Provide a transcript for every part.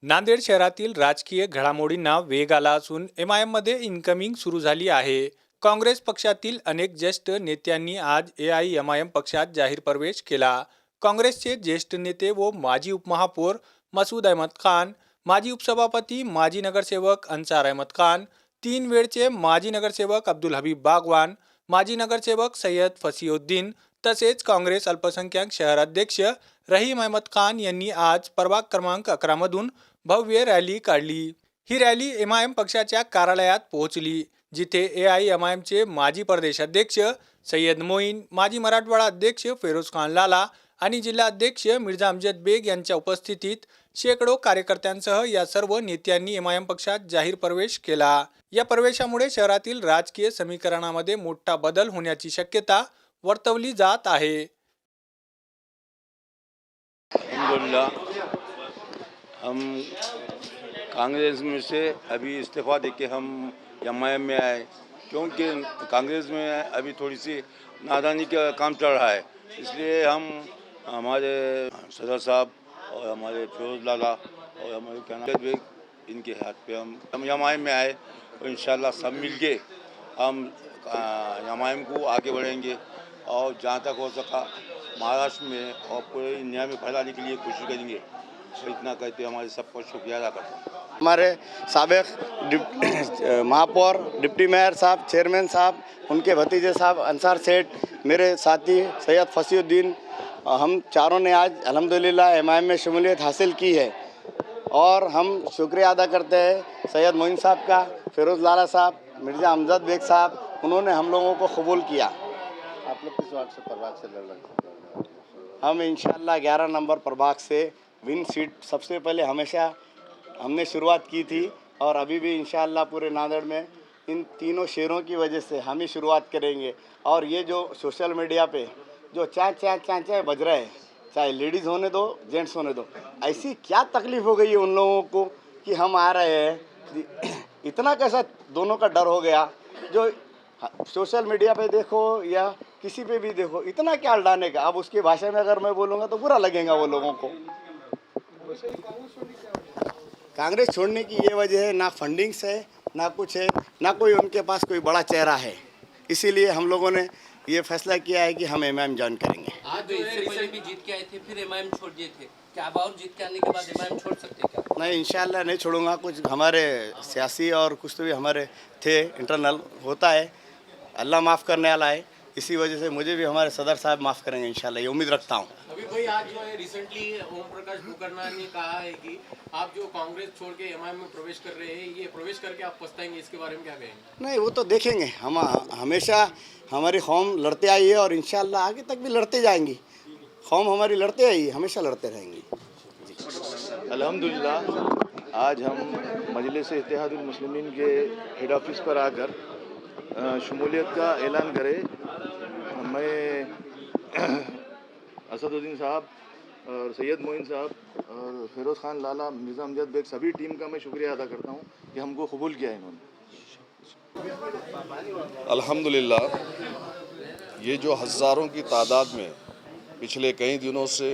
नांदेड शहरातील राजकीय घडामोडींना वेग आला असून एमआयएम मध्ये इन्कमिंग सुरू झाली आहे. काँग्रेस पक्षातील अनेक ज्येष्ठ नेत्यांनी आज एआयएमआयएम पक्षात जाहीर प्रवेश केला. काँग्रेसचे ज्येष्ठ नेते व माजी उपमहापौर मसूद अहमद खान, माजी उपसभापती माजी नगरसेवक अन्सार अहमद खान, 3 वेळचे माजी नगरसेवक अब्दुल हबीब बागवान, माजी नगरसेवक सय्यद फसीउद्दीन तसेच काँग्रेस अल्पसंख्याक शहराध्यक्ष रहीम अहमद खान यांनी आज प्रभाग क्रमांक 11 मधून भव्य रॅली काढली. ही रॅली एमआयएम पक्षाच्या कार्यालयात पोहोचली, जिथे एआयएमआयएमचे माजी प्रदेशाध्यक्ष सय्यद मोईन, माजी मराठवाडा अध्यक्ष फेरोज खान लाला आणि जिल्हाध्यक्ष मिर्झा अमजद बेग यांच्या उपस्थितीत शेकडो कार्यकर्त्यांसह या सर्व नेत्यांनी एमआयएम पक्षात जाहीर प्रवेश केला. या प्रवेशामुळे शहरातील राजकीय समीकरणामध्ये मोठा बदल होण्याची शक्यता वर्तवली जात आहे. अल्हम्दुलिल्लाह हम कांग्रेस में से अभी इस्तीफ़ा देके हम एमआईएम में आए, क्योंकि कांग्रेस में अभी थोड़ी सी नादानी का काम चल रहा है। इसलिए हम हमारे सदर साहब और हमारे फिरोज लाला और हमारे कहना इनके हाथ पे हम एमआईएम में आए और इंशाल्लाह सब मिलके हम एमआईएम को आगे बढ़ेंगे और जहाँ तक हो सका महाराष्ट्र में और पूरे इंडिया में फैलाने के लिए कोशिश करेंगे। तो इतना कहते हमारे सबको शुक्रिया अदा करते हैं। हमारे साबिक महापौर, डिप्टी मेयर साहब, चेयरमैन साहब, उनके भतीजे साहब अंसार सेठ, मेरे साथी सैयद फसीउद्दीन, हम चारों ने आज अल्हम्दुलिल्लाह एमआईएम में शमूलियत हासिल की है और हम शुक्रिया अदा करते हैं सैयद मोइन साहब का, फिरोज लाला साहब, मिर्ज़ा अमजद बेग साहब, उन्होंने हम लोगों को कबूल किया। आप लोग किस वार्ड से प्रभाग से लड़ रहे? हम इंशाल्लाह 11 नंबर प्रभाग से विन सीट सबसे पहले हमेशा हमने शुरुआत की थी और अभी भी इंशाल्लाह पूरे नांदेड़ में इन तीनों शेरों की वजह से हम ही शुरुआत करेंगे। और ये जो सोशल मीडिया पे जो चाय बज रहा है, चाहे लेडीज़ होने दो जेंट्स होने दो, ऐसी क्या तकलीफ़ हो गई है उन लोगों को कि हम आ रहे हैं, इतना कैसा दोनों का डर हो गया। जो सोशल मीडिया पे देखो या किसी पे भी देखो, इतना क्या डालने का। अब उसकी भाषा में अगर मैं बोलूँगा तो बुरा लगेगा वो लोगों को। कांग्रेस छोड़ने की ये वजह है, ना फंडिंग्स है, ना कुछ है, ना कोई उनके पास कोई बड़ा चेहरा है। इसीलिए हम लोगों ने ये फैसला किया है कि हम एमआईएम ज्वाइन करेंगे। आज तो इससे पहले भी जीत के आए थे, फिर एमआईएम छोड़ दिए थे, क्या अब और जीत के आने के बाद एमआईएम छोड़ सकते हैं क्या? नहीं, इंशाल्लाह नहीं छोड़ूंगा। कुछ हमारे सियासी और कुछ तो भी हमारे थे, इंटरनल होता है, अल्लाह माफ़ करने वाला है। इसी वजह से मुझे भी हमारे सदर साहब माफ़ करेंगे इंशाल्लाह, ये उम्मीद रखता हूँ। अभी भाई आज जो है रिसेंटली ओम प्रकाश मुखर्जी ने कहा है कि आप जो कांग्रेस छोड़ के एमआईएम में प्रवेश कर रहे हैं, ये प्रवेश करके आप पछताएंगे, इसके बारे में क्या कहेंगे? नहीं, वो तो देखेंगे। हम हमेशा हमारी कौम लड़ते आई है और इंशाल्लाह आगे तक भी लड़ते जाएंगी। कौम हमारी लड़ते आई है, हमेशा लड़ते रहेंगी। अल्हम्दुलिल्लाह आज हम मजलिस इत्तेहादुल मुस्लिमीन के हेड ऑफिस पर आकर शमूलियत का ऐलान करें। मैं असदुद्दीन साहब और सैयद मोइन साहब और फिरोज खान लाला, मिर्ज़ा अमजद बेग, सभी टीम का मैं शुक्रिया अदा करता हूँ कि हमको कबूल किया इन्होंने। अल्हम्दुलिल्लाह ये जो हज़ारों की तादाद में पिछले कई दिनों से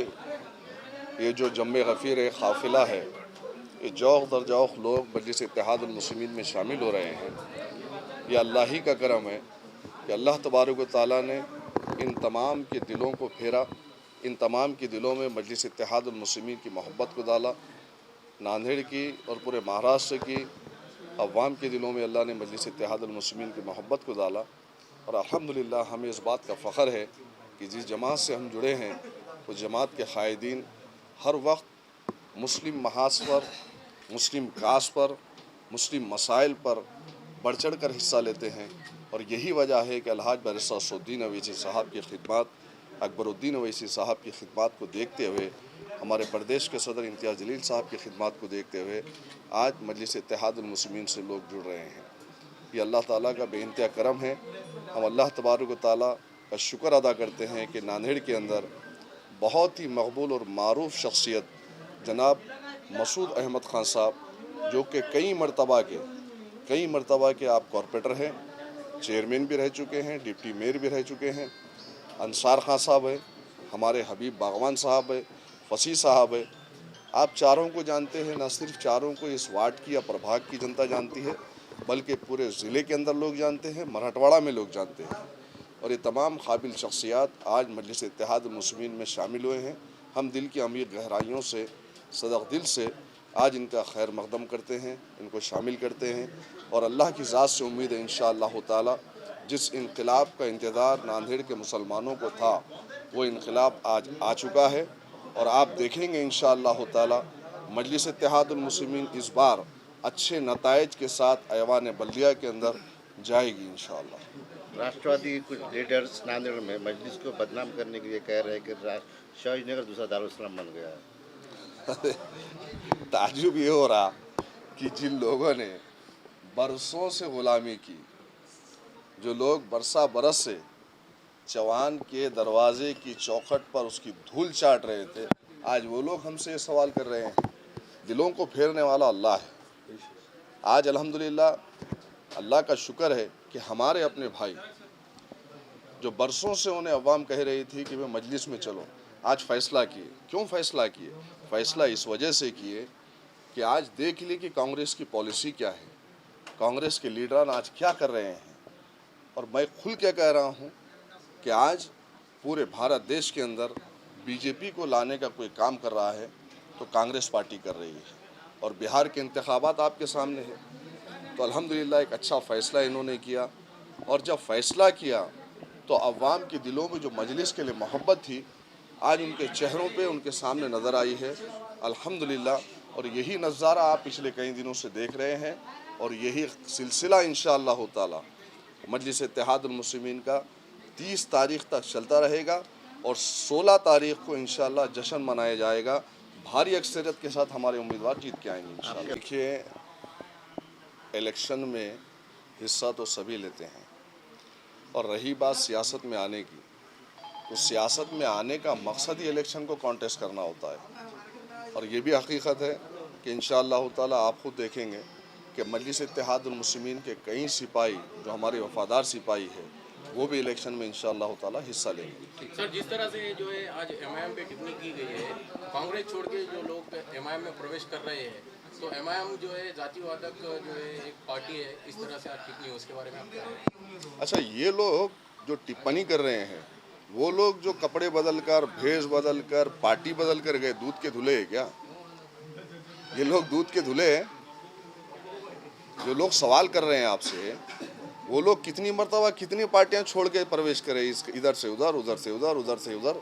ये जो जम्मे गफ़ीर काफ़िला है, ये जौक़ दर जौक़ लोग मजलिस इत्तेहादुल मुस्लिमीन में शामिल हो रहे हैं। ये अल्लाह ही का करम है कि अल्लाह तबारक व तआला ने इन तमाम के दिलों को फेरा, इन तमाम के दिलों में मजलिस इत्तेहादुल मुस्लिमीन की मोहब्बत को डाला। नांदेड़ की और पूरे महाराष्ट्र की अवाम के दिलों में अल्लाह ने मजलिस इत्तेहादुल मुस्लिमीन की मोहब्बत को डाला। और अल्हम्दुलिल्लाह हमें इस बात का फ़ख्र है कि जिस जमात से हम जुड़े हैं उस जमात के क़ायदीन हर वक्त मुस्लिम महाज पर, मुस्लिम कास पर, मुस्लिम मसाइल पर बढ़ चढ़ कर हिस्सा लेते हैं। और यही वजह है कि अलहाज बैरिस्टर असदुद्दीन अवैसी साहब की खिदमत, अकबरुद्दीन अवैसी साहब की खिदमत को देखते हुए, हमारे प्रदेश के सदर इम्तियाज़ जलील साहब की खिदमत को देखते हुए आज मजलिस इत्तेहादुल मुस्लिमीन से लोग जुड़ रहे हैं। ये अल्लाह ताला का बेइंतहा करम है। हम अल्लाह तबारक व तआला का शुक्र अदा करते हैं कि नांदेड़ के अंदर बहुत ही मकबूल और मारूफ शख्सियत जनाब मसूद अहमद खान साहब, जो कि कई मरतबा के आप कॉरपोरेटर हैं, चेयरमैन भी रह चुके हैं, डिप्टी मेयर भी रह चुके हैं, अन्सार खान साहब हैं, हमारे हबीब बागवान साहब है, फसी साहब है, आप चारों को जानते हैं, न सिर्फ चारों को इस वार्ड की या प्रभाग की जनता जानती है, बल्कि पूरे ज़िले के अंदर लोग जानते हैं, मराठवाड़ा में लोग जानते हैं। और ये तमाम काबिल शख्सियात आज मजलिस इत्तेहादुल मुस्लिमीन में शामिल हुए हैं। हम दिल की अमीर गहराइयों से, सदक दिल से आज इनका खैर मकदम करते हैं, इनको शामिल करते हैं और अल्लाह की ज़ात से उम्मीद है इंशाअल्लाह ताला जिस इनकलाब का इंतज़ार नांदेड़ के मुसलमानों को था वो इनकलाब आज आ चुका है। और आप देखेंगे इंशाअल्लाह ताला मजलिस इत्तेहादुल मुस्लिमीन इस बार अच्छे नताइज के साथ ऐवान बल्दिया के अंदर जाएगी इंशाअल्लाह। राष्ट्रवादी कुछ लीडर्स नांदेड़ में मजलिस को बदनाम करने के लिए कह रहे हैं कि शाहजीनगर दूसरा दारुल-इस्लाम बन गया है। ताज्जुब ये हो रहा कि जिन लोगों ने बरसों से गुलामी की, जो लोग बरस से चवान के दरवाजे की चौखट पर उसकी धूल चाट रहे थे, आज वो लोग हमसे ये सवाल कर रहे हैं। दिलों को फेरने वाला अल्लाह है। आज अल्हम्दुलिल्लाह अल्लाह का शुक्र है कि हमारे अपने भाई जो बरसों से उन्हें अवाम कह रही थी कि वे मजलिस में चलो, आज फ़ैसला किए। क्यों फ़ैसला किए? फ़ैसला इस वजह से किए कि आज देख लिए कि कांग्रेस की पॉलिसी क्या है, कांग्रेस के लीडरान आज क्या कर रहे हैं। और मैं खुल के कह रहा हूँ कि आज पूरे भारत देश के अंदर बीजेपी को लाने का कोई काम कर रहा है तो कांग्रेस पार्टी कर रही है। और बिहार के इंतखाबात आपके सामने है, तो अल्हम्दुलिल्लाह एक अच्छा फ़ैसला इन्होंने किया। और जब फ़ैसला किया तो अवाम के दिलों में जो मजलिस के लिए मोहब्बत थी आज उनके चेहरों पे उनके सामने नज़र आई है अल्हम्दुलिल्लाह। और यही नज़ारा आप पिछले कई दिनों से देख रहे हैं और यही सिलसिला इंशाअल्लाह ताला मजलिस इत्तेहादुल मुस्लिमीन का 30 तारीख़ तक चलता रहेगा और 16 तारीख़ को इंशाअल्लाह जश्न मनाया जाएगा। भारी अक्सरियत के साथ हमारे उम्मीदवार जीत के आएंगे इंशाअल्लाह। देखिए, इलेक्शन में हिस्सा तो सभी लेते हैं और रही बात सियासत में आने की, तो सियासत में आने का मकसद ही इलेक्शन को कॉन्टेस्ट करना होता है। और ये भी हकीकत है कि इंशाअल्लाह ताला आप खुद देखेंगे कि मजलिस इत्तेहादुल मुस्लिमीन के कई सिपाही जो हमारे वफादार सिपाही है वो भी इलेक्शन में इंशाअल्लाह ताला हिस्सा लेंगे। सर, जिस तरह से जो है आज एमआईएम पे टिप्पणी की गई है, कांग्रेस छोड़ के जो लोग एमआईएम में प्रवेश कर रहे हैं, तो एमआईएम जो है जातिवादक जो है एक पार्टी है, इस तरह से आज टिप्पणी है, उसके बारे में आप क्या कहें? अच्छा, ये लोग जो टिप्पणी कर रहे हैं वो लोग जो कपड़े बदल कर, भेष बदल कर, पार्टी बदल कर गए, दूध के धुले हैं क्या? ये लोग दूध के धुले हैं? जो लोग सवाल कर रहे हैं आपसे, वो लोग कितनी मर्तबा कितनी पार्टियां छोड़ के प्रवेश करें, इधर से उधर, उधर से उधर, उधर से उधर,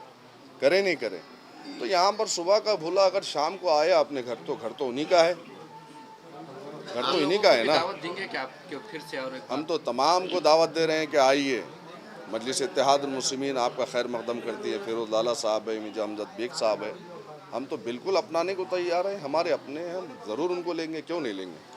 करें नहीं करें। तो यहाँ पर सुबह का भूला अगर शाम को आया अपने घर, तो घर तो उन्हीं का है, घर तो इन्हीं का है ना। दावत देंगे क्या आप फिर से? और हम तो तमाम को दावत दे रहे हैं कि आइए, मजलिस इत्तेहादुल मुस्लिमीन आपका खैर मकदम करती है। फिरोज लाला साहब है, मिर्जा अमजद बेग साहब है, हम तो बिल्कुल अपनाने को तैयार हैं। हमारे अपने हैं, हम ज़रूर उनको लेंगे, क्यों नहीं लेंगे।